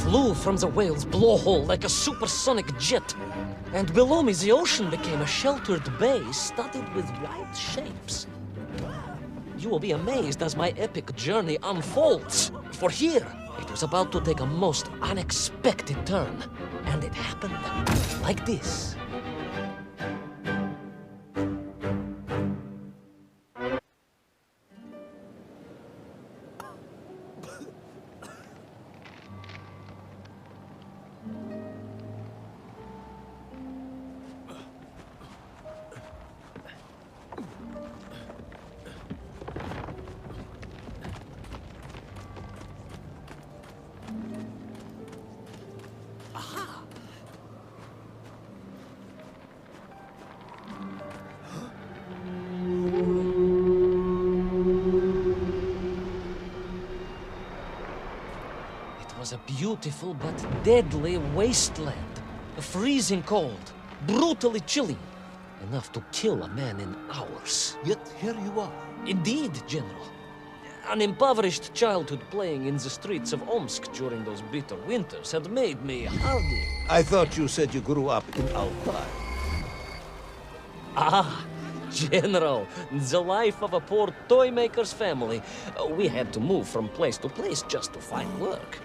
flew from the whale's blowhole like a supersonic jet. And below me, the ocean became a sheltered bay studded with wild shapes. You will be amazed as my epic journey unfolds. For here, it was about to take a most unexpected turn. And it happened like this. It was a beautiful but deadly wasteland. Freezing cold, brutally chilly, enough to kill a man in hours. Yet here you are. Indeed, General. An impoverished childhood playing in the streets of Omsk during those bitter winters had made me hardy. I thought you said you grew up in Altai. Ah, General, the life of a poor toy maker's family. We had to move from place to place just to find work.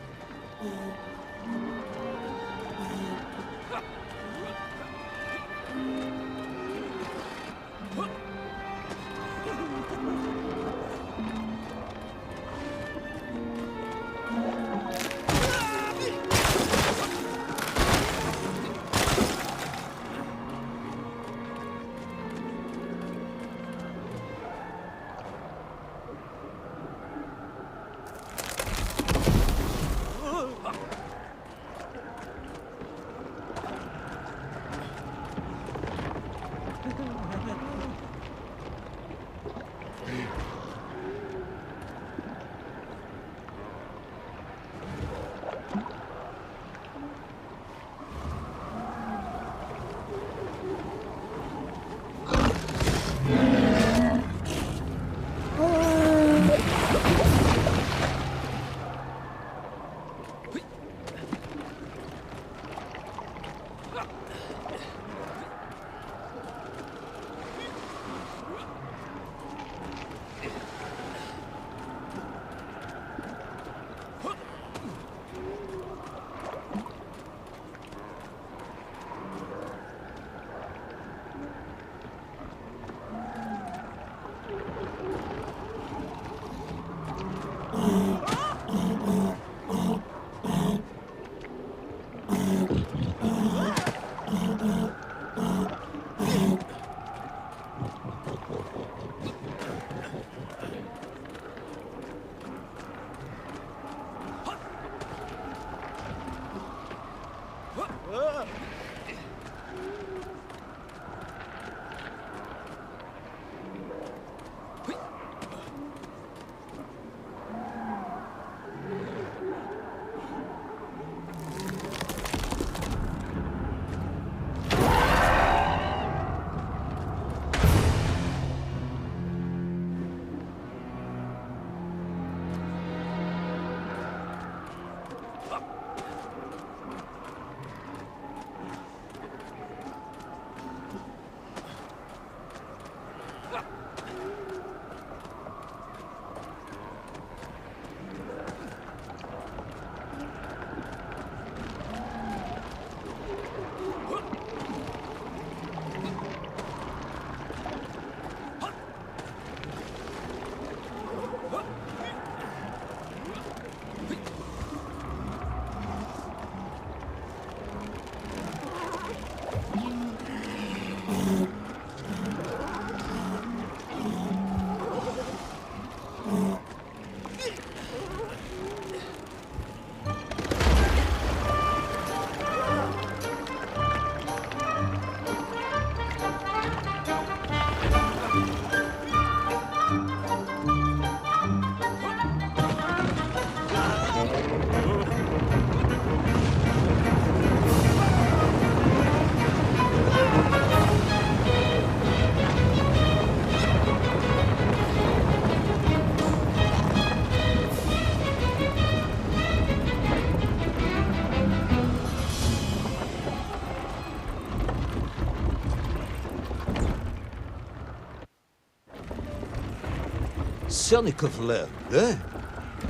Sanikov land, eh?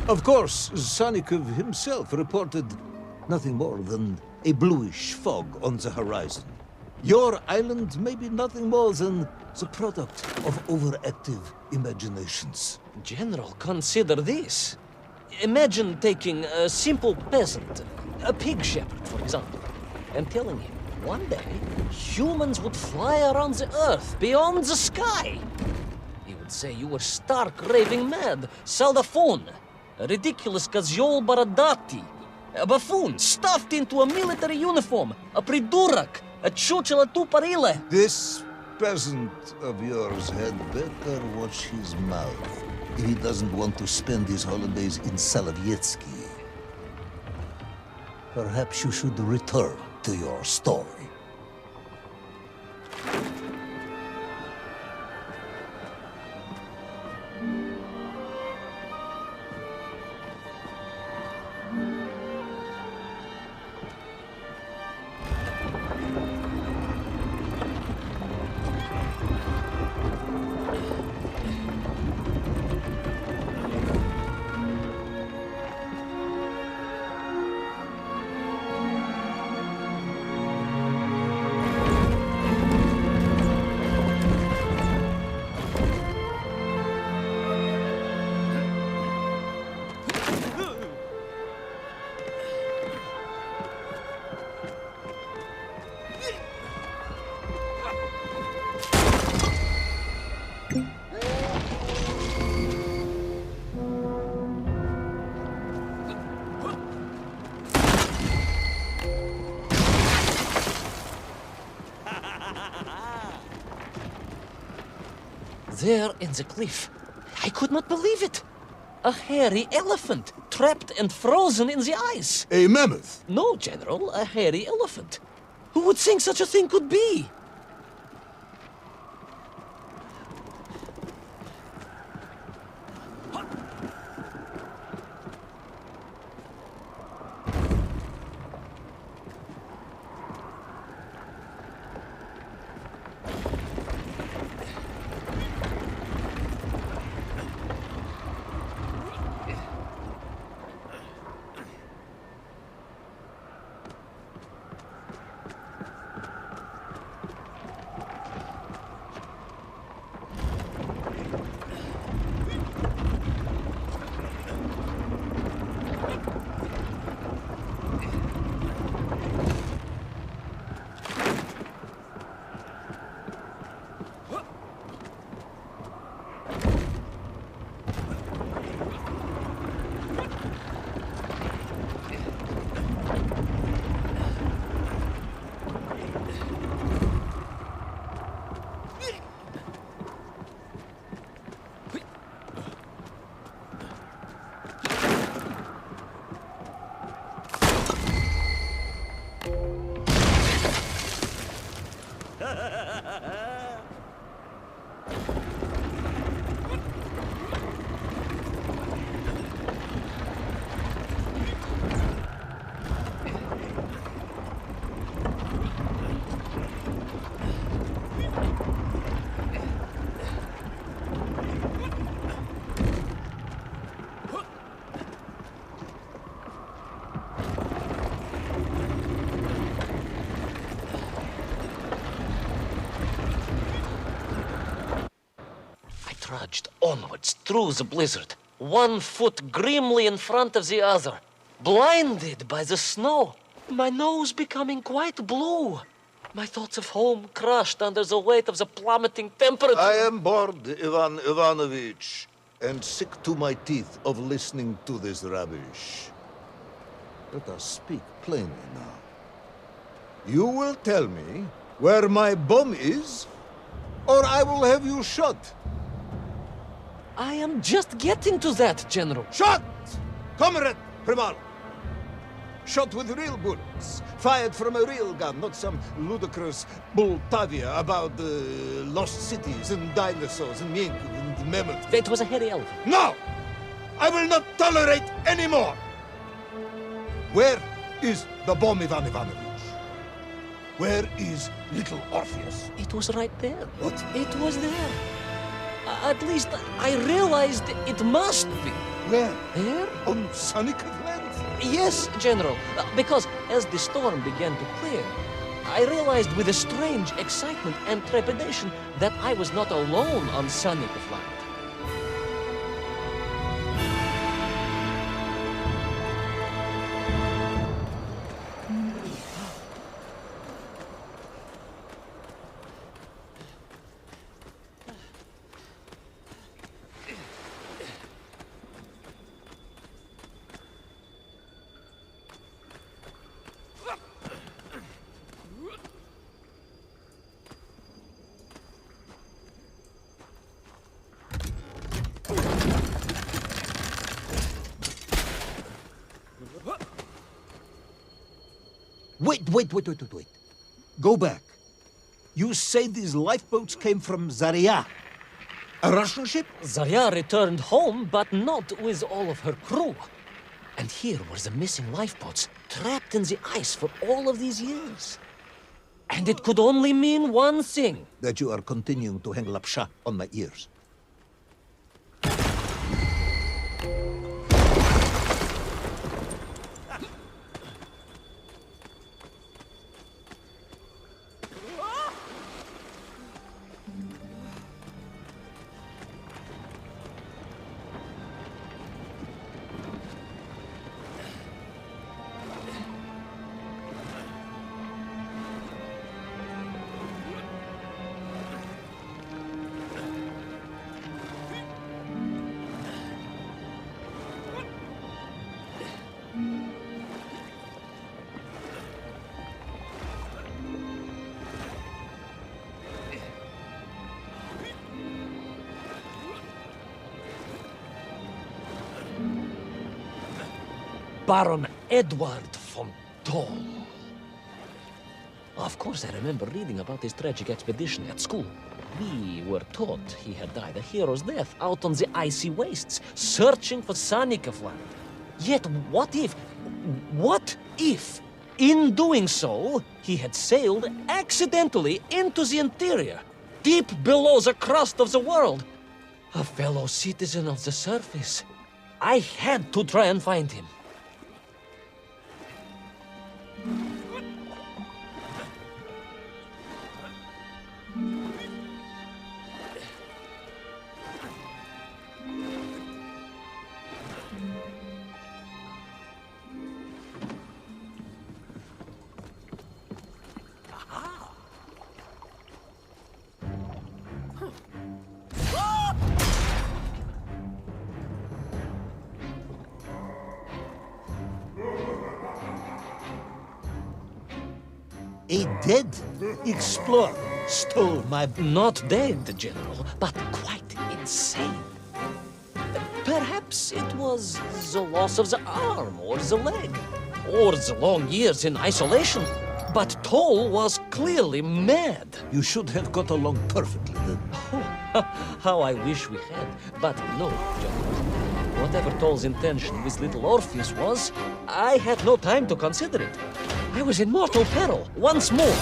Of course, Sanikov himself reported nothing more than a bluish fog on the horizon. Your island may be nothing more than the product of overactive imaginations. General, consider this. Imagine taking a simple peasant, a pig shepherd, for example, and telling him one day humans would fly around the earth beyond the sky. He would say you were stark raving mad, Saldafon, a ridiculous Kazyol Baradati, a buffoon stuffed into a military uniform, a pridurak, a chuchela tuparile. This peasant of yours had better watch his mouth if he doesn't want to spend his holidays in Solovetsky. Perhaps you should return to your story. There in the cliff, I could not believe it. A hairy elephant, trapped and frozen in the ice. A mammoth? No, General, a hairy elephant. Who would think such a thing could be? Trudged onwards through the blizzard, one foot grimly in front of the other, blinded by the snow, my nose becoming quite blue. My thoughts of home crushed under the weight of the plummeting temperature. I am bored, Ivan Ivanovich, and sick to my teeth of listening to this rubbish. Let us speak plainly now. You will tell me where my bomb is, or I will have you shot. I am just getting to that, General. Shot! Comrade Primal! Shot with real bullets, fired from a real gun, not some ludicrous Bultavia about lost cities and dinosaurs and mink and mammoth. It was a hairy elephant. No! I will not tolerate any more! Where is the bomb, Ivan Ivanovich? Where is little Orpheus? It was right there. What? It was there. At least I realized it must be. Where? Here? On Sonic's land? Yes, General. Because as the storm began to clear, I realized with a strange excitement and trepidation that I was not alone on Sonic's land. Wait. Go back. You say these lifeboats came from Zarya? A Russian ship? Zarya returned home, but not with all of her crew. And here were the missing lifeboats, trapped in the ice for all of these years. And it could only mean one thing. That you are continuing to hang lapsha on my ears. Baron Edward von Toll. Of course, I remember reading about his tragic expedition at school. We were taught he had died a hero's death out on the icy wastes, searching for Sanikov land. Yet what if, in doing so, he had sailed accidentally into the interior, deep below the crust of the world? A fellow citizen of the surface. I had to try and find him. A dead explorer stole my... Not dead, General, but quite insane. Perhaps it was the loss of the arm or the leg, or the long years in isolation. But Toll was clearly mad. You should have got along perfectly then. How I wish we had. But no, General. Whatever Toll's intention with little Orpheus was, I had no time to consider it. I was in mortal peril once more.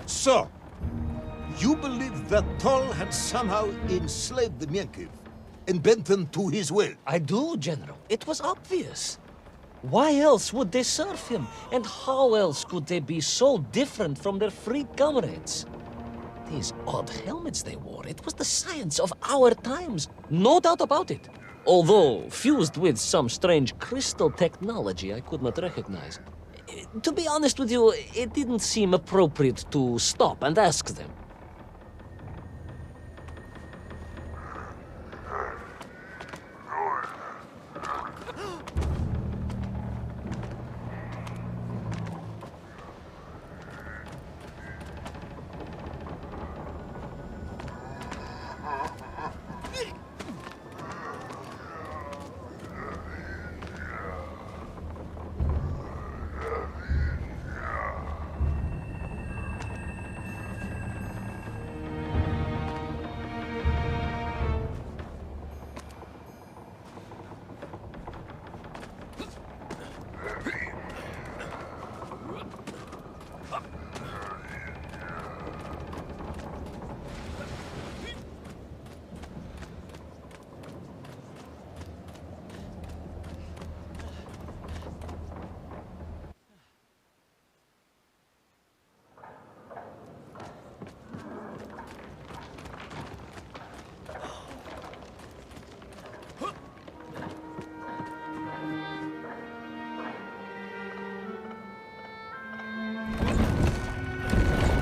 So, you believe that Toll had somehow enslaved the Menkiv and bent them to his will? I do, General. It was obvious. Why else would they serve him? And how else could they be so different from their free comrades? These odd helmets they wore, it was the science of our times. No doubt about it. Although fused with some strange crystal technology I could not recognize. To be honest with you, it didn't seem appropriate to stop and ask them.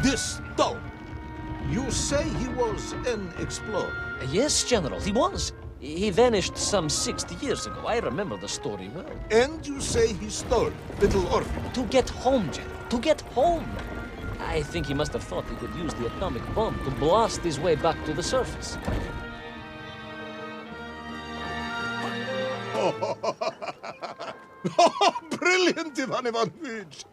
This dog! You say he was an explorer? Yes, General, he was. He vanished some 60 years ago. I remember the story well. And you say he stole little orphan? To get home, General. To get home. I think he must have thought he could use the atomic bomb to blast his way back to the surface. Brilliant, Ivan Ivanovich!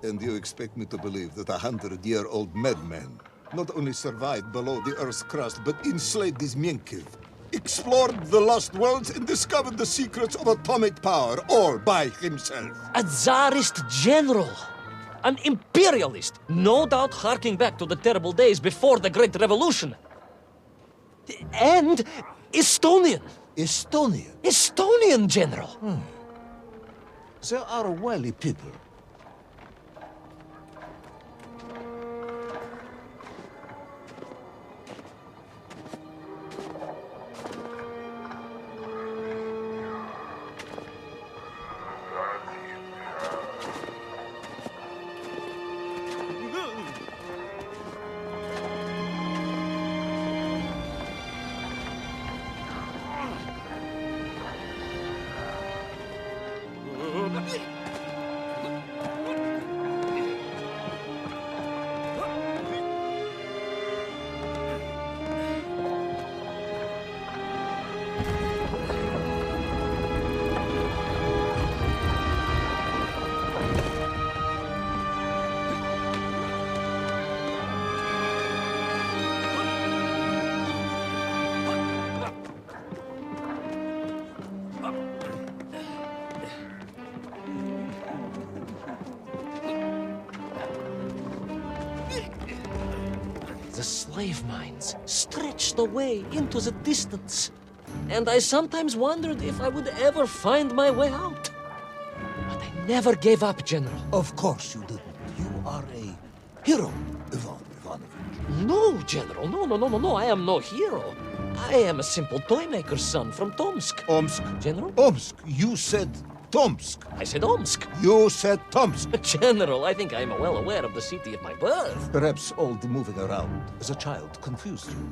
And you expect me to believe that a 100-year-old madman not only survived below the Earth's crust, but enslaved his Mienkiv, explored the lost worlds, and discovered the secrets of atomic power, all by himself? A Tsarist general! An imperialist! No doubt harking back to the terrible days before the Great Revolution. And Estonian! Estonian? Estonian, General! They are wily people. The slave mines stretched away into the distance, and I sometimes wondered if I would ever find my way out. But I never gave up, General. Of course you didn't. You are a hero, Ivan Ivanovich. No, General, no, I am no hero. I am a simple toymaker's son from Tomsk. Omsk? General? Omsk. You said Tomsk. I said Omsk. You said Tomsk. General, I think I am well aware of the city of my birth. Perhaps all the moving around as a child confused you.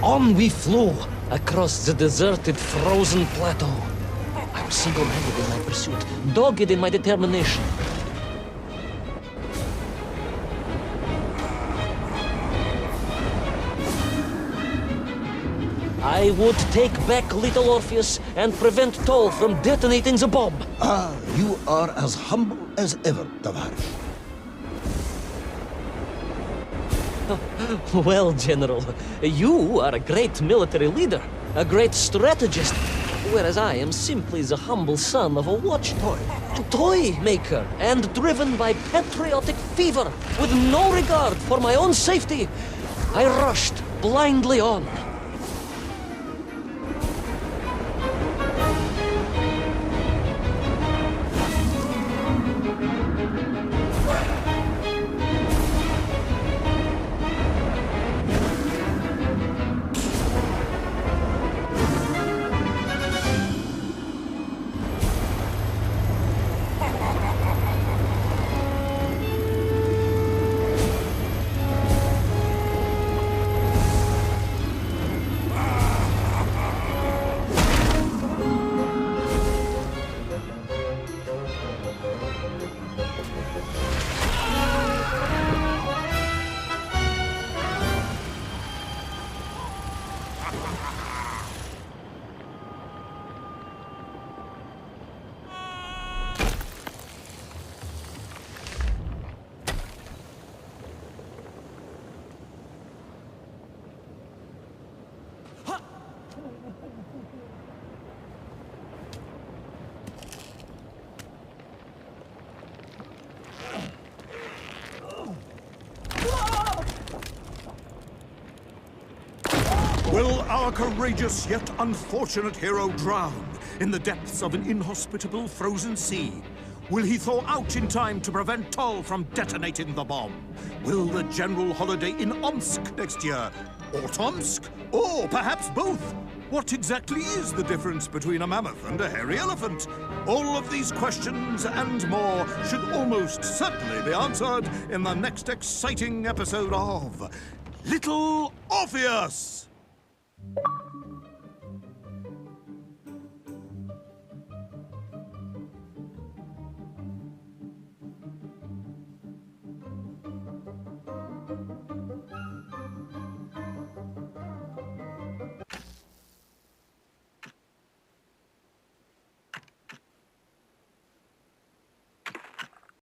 On we flew, across the deserted, frozen plateau. I was single-minded in my pursuit, dogged in my determination. I would take back little Orpheus and prevent Toll from detonating the bomb. Ah, you are as humble as ever, Tavares. Well, General, you are a great military leader, a great strategist, whereas I am simply the humble son of a watch toy maker, and driven by patriotic fever, with no regard for my own safety. I rushed blindly on. Will our courageous yet unfortunate hero drown in the depths of an inhospitable frozen sea? Will he thaw out in time to prevent Toll from detonating the bomb? Will the general holiday in Omsk next year? Or Tomsk? Or perhaps both? What exactly is the difference between a mammoth and a hairy elephant? All of these questions and more should almost certainly be answered in the next exciting episode of Little Orpheus!